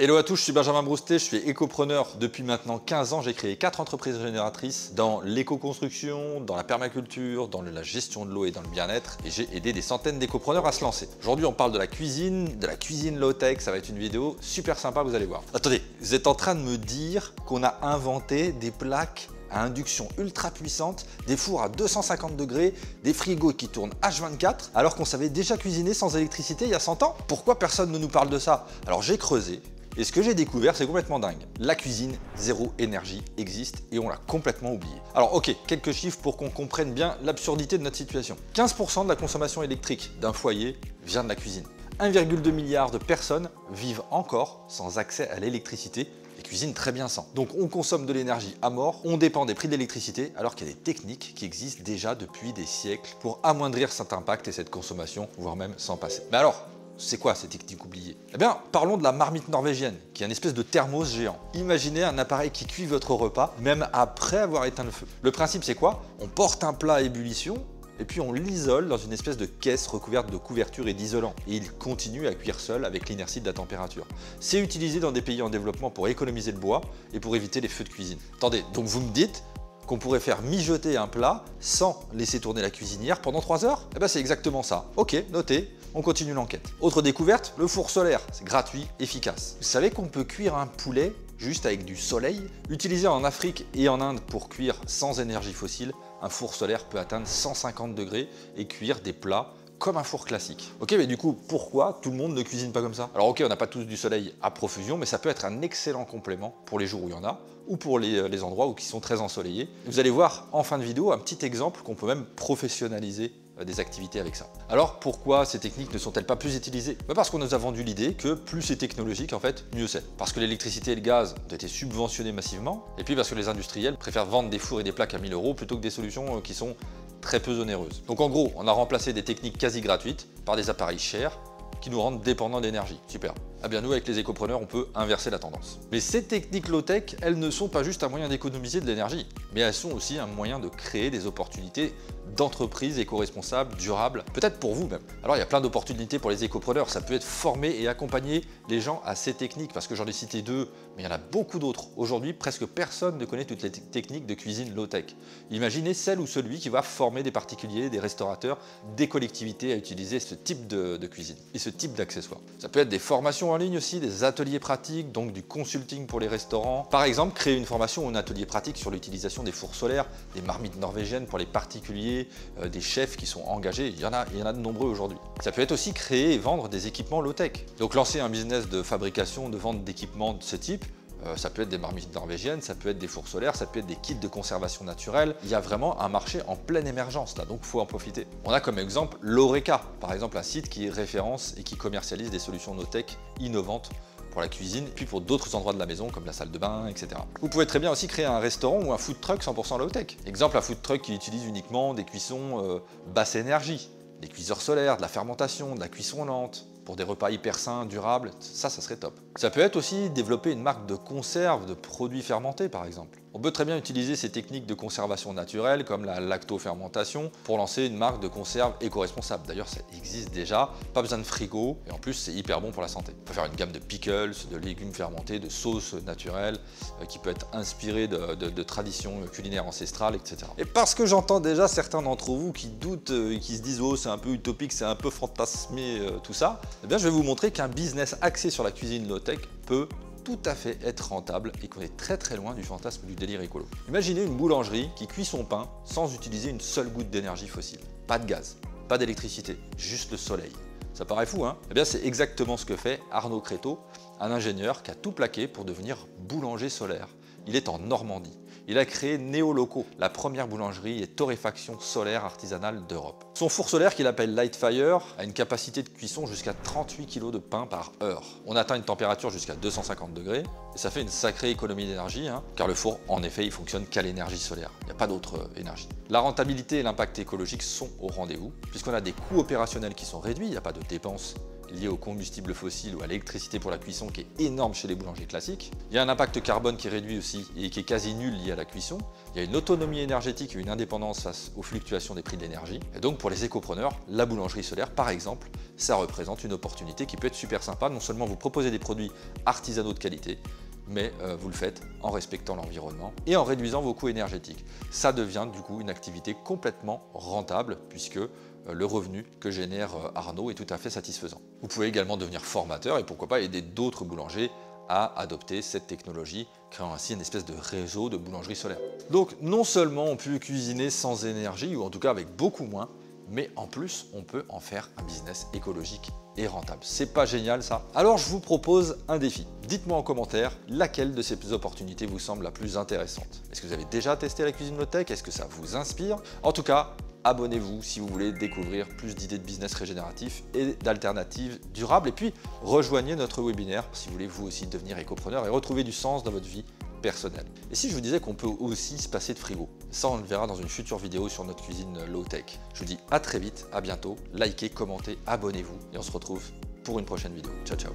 Hello à tous, je suis Benjamin Broustet, je suis écopreneur depuis maintenant 15 ans. J'ai créé 4 entreprises génératrices dans l'éco-construction, dans la permaculture, dans la gestion de l'eau et dans le bien-être. Et j'ai aidé des centaines d'écopreneurs à se lancer. Aujourd'hui, on parle de la cuisine low-tech. Ça va être une vidéo super sympa, vous allez voir. Attendez, vous êtes en train de me dire qu'on a inventé des plaques à induction ultra puissante, des fours à 250 degrés, des frigos qui tournent H24, alors qu'on savait déjà cuisiner sans électricité il y a 100 ans? Pourquoi personne ne nous parle de ça? Alors j'ai creusé. Et ce que j'ai découvert, c'est complètement dingue. La cuisine zéro énergie existe et on l'a complètement oublié. Alors ok, quelques chiffres pour qu'on comprenne bien l'absurdité de notre situation. 15% de la consommation électrique d'un foyer vient de la cuisine. 1,2 milliard de personnes vivent encore sans accès à l'électricité et cuisinent très bien sans. Donc on consomme de l'énergie à mort, on dépend des prix de l'électricité alors qu'il y a des techniques qui existent déjà depuis des siècles pour amoindrir cet impact et cette consommation, voire même s'en passer. Mais alors, c'est quoi ces techniques oubliées? Eh bien, parlons de la marmite norvégienne, qui est une espèce de thermos géant. Imaginez un appareil qui cuit votre repas, même après avoir éteint le feu. Le principe, c'est quoi? On porte un plat à ébullition, et puis on l'isole dans une espèce de caisse recouverte de couverture et d'isolant. Et il continue à cuire seul avec l'inertie de la température. C'est utilisé dans des pays en développement pour économiser le bois et pour éviter les feux de cuisine. Attendez, donc vous me dites qu'on pourrait faire mijoter un plat sans laisser tourner la cuisinière pendant 3 heures? Eh bien c'est exactement ça. Ok, noté, on continue l'enquête. Autre découverte, le four solaire. C'est gratuit, efficace. Vous savez qu'on peut cuire un poulet juste avec du soleil? Utilisé en Afrique et en Inde pour cuire sans énergie fossile, un four solaire peut atteindre 150 degrés et cuire des plats comme un four classique. Ok, mais du coup, pourquoi tout le monde ne cuisine pas comme ça? Alors ok, on n'a pas tous du soleil à profusion, mais ça peut être un excellent complément pour les jours où il y en a, ou pour les endroits où qui sont très ensoleillés. Vous allez voir en fin de vidéo un petit exemple qu'on peut même professionnaliser des activités avec ça. Alors pourquoi ces techniques ne sont-elles pas plus utilisées? Parce qu'on nous a vendu l'idée que plus c'est technologique, en fait, mieux c'est. Parce que l'électricité et le gaz ont été subventionnés massivement, et puis parce que les industriels préfèrent vendre des fours et des plaques à 1000 € plutôt que des solutions qui sont très peu onéreuses. Donc en gros, on a remplacé des techniques quasi gratuites par des appareils chers qui nous rendent dépendants d'énergie. Super. Ah bien nous, avec les écopreneurs, on peut inverser la tendance. Mais ces techniques low-tech, elles ne sont pas juste un moyen d'économiser de l'énergie, mais elles sont aussi un moyen de créer des opportunités d'entreprises éco-responsables, durables, peut-être pour vous même. Alors il y a plein d'opportunités pour les écopreneurs, ça peut être former et accompagner les gens à ces techniques, parce que j'en ai cité 2, mais il y en a beaucoup d'autres. Aujourd'hui, presque personne ne connaît toutes les techniques de cuisine low-tech. Imaginez celle ou celui qui va former des particuliers, des restaurateurs, des collectivités à utiliser ce type de cuisine et ce type d'accessoires. Ça peut être des formations en ligne aussi, des ateliers pratiques, donc du consulting pour les restaurants. Par exemple, créer une formation ou un atelier pratique sur l'utilisation des fours solaires, des marmites norvégiennes pour les particuliers, des chefs qui sont engagés, il y en a de nombreux aujourd'hui. Ça peut être aussi créer et vendre des équipements low-tech. Donc lancer un business de fabrication, de vente d'équipements de ce type, ça peut être des marmites norvégiennes, ça peut être des fours solaires, ça peut être des kits de conservation naturelle. Il y a vraiment un marché en pleine émergence là, donc il faut en profiter. On a comme exemple l'Oreca, par exemple un site qui référence et qui commercialise des solutions no-tech innovantes pour la cuisine, puis pour d'autres endroits de la maison comme la salle de bain, etc. Vous pouvez très bien aussi créer un restaurant ou un food truck 100% low-tech. Exemple, un food truck qui utilise uniquement des cuissons basse énergie, des cuiseurs solaires, de la fermentation, de la cuisson lente, pour des repas hyper sains, durables, ça serait top. Ça peut être aussi développer une marque de conserve de produits fermentés par exemple. On peut très bien utiliser ces techniques de conservation naturelle comme la lactofermentation pour lancer une marque de conserve éco-responsable. D'ailleurs ça existe déjà, pas besoin de frigo et en plus c'est hyper bon pour la santé. On peut faire une gamme de pickles, de légumes fermentés, de sauces naturelles qui peut être inspirée de traditions culinaires ancestrales, etc. Et parce que j'entends déjà certains d'entre vous qui doutent et qui se disent « oh c'est un peu utopique, c'est un peu fantasmé tout ça », eh bien je vais vous montrer qu'un business axé sur la cuisine low-tech peut tout à fait être rentable et qu'on est très loin du fantasme du délire écolo. Imaginez une boulangerie qui cuit son pain sans utiliser une seule goutte d'énergie fossile. Pas de gaz, pas d'électricité, juste le soleil. Ça paraît fou, hein? Eh bien c'est exactement ce que fait Arnaud Créteau, un ingénieur qui a tout plaqué pour devenir boulanger solaire. Il est en Normandie. Il a créé Néoloco, la première boulangerie et torréfaction solaire artisanale d'Europe. Son four solaire, qu'il appelle Lightfire, a une capacité de cuisson jusqu'à 38 kg de pain par heure. On atteint une température jusqu'à 250 degrés et ça fait une sacrée économie d'énergie, hein, car le four, en effet, il fonctionne qu'à l'énergie solaire. Il n'y a pas d'autre énergie. La rentabilité et l'impact écologique sont au rendez-vous, puisqu'on a des coûts opérationnels qui sont réduits, il n'y a pas de dépenses lié au combustible fossile ou à l'électricité pour la cuisson qui est énorme chez les boulangers classiques. Il y a un impact carbone qui est réduit aussi et qui est quasi nul lié à la cuisson. Il y a une autonomie énergétique et une indépendance face aux fluctuations des prix de l'énergie. Et donc pour les écopreneurs, la boulangerie solaire par exemple, ça représente une opportunité qui peut être super sympa. Non seulement vous proposez des produits artisanaux de qualité, mais vous le faites en respectant l'environnement et en réduisant vos coûts énergétiques. Ça devient du coup une activité complètement rentable puisque le revenu que génère Arnaud est tout à fait satisfaisant. Vous pouvez également devenir formateur et pourquoi pas aider d'autres boulangers à adopter cette technologie, créant ainsi une espèce de réseau de boulangerie solaire. Donc non seulement on peut cuisiner sans énergie, ou en tout cas avec beaucoup moins, mais en plus on peut en faire un business écologique et rentable. C'est pas génial ça? Alors je vous propose un défi. Dites-moi en commentaire laquelle de ces opportunités vous semble la plus intéressante. Est-ce que vous avez déjà testé la cuisine low-tech? Est-ce que ça vous inspire? En tout cas, abonnez-vous si vous voulez découvrir plus d'idées de business régénératif et d'alternatives durables. Et puis, rejoignez notre webinaire si vous voulez vous aussi devenir écopreneur et retrouver du sens dans votre vie personnelle. Et si je vous disais qu'on peut aussi se passer de frigo? Ça, on le verra dans une future vidéo sur notre cuisine low-tech. Je vous dis à très vite, à bientôt. Likez, commentez, abonnez-vous et on se retrouve pour une prochaine vidéo. Ciao, ciao.